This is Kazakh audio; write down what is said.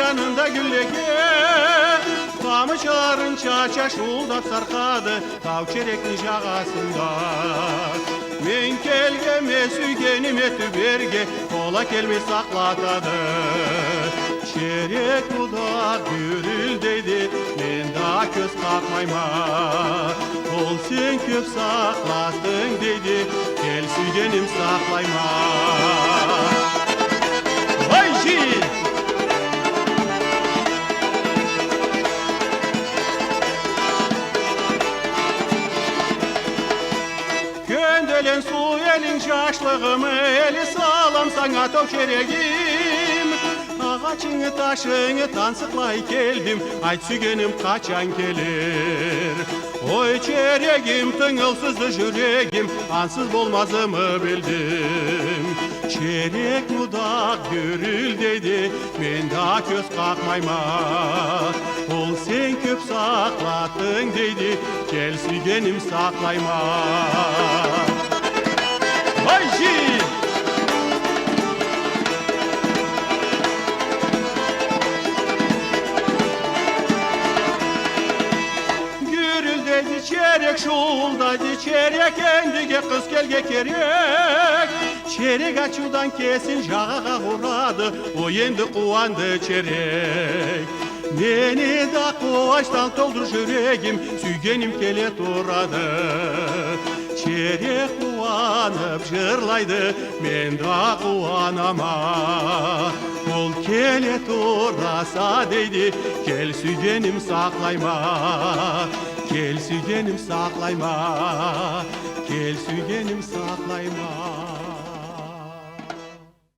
жанында гүллеге, тамышыларын чача шулдап сарқады тау черектің жағасында. Мен келгеме сүйгеніме түберге, кола келмей сақлатады. Черек будақ гүрілдейді, мен да көз қақмайма. Ол сен көп сақлаттың дейді, кел сүйгенім сақлайма. Көнделен су елің шашлығымы, елі салам саңа тау черегім. Ағачыңы ташыңы тансықлай келдім, айт сүйгенім қачан келер. Ой черегім, тыңылсызды жүрегім, ансыз болмазымы білдім. Черек мұдақ гүрілдейді, мен да көз қақмайма. Ол сен көп сақлаттың дейді, кел сүйгенім сақлайма. Gürüldeydi çeyrek, şuuldaydı çeyrek, endige kız kelge kerek. Çeyrek açudan kesin жағаға ұрады, o енді қуанды çeyrek. Meni da қуаштан толdur жүрегім, сүйгенім келе тұрады. Çeyrek қуанып жырлайды, мен да қуанама. Ол келе тұраса дейді, кел сүйгенім сақлайма. Кел сүйгенім сақлайма, кел сүйгенім сақлайма.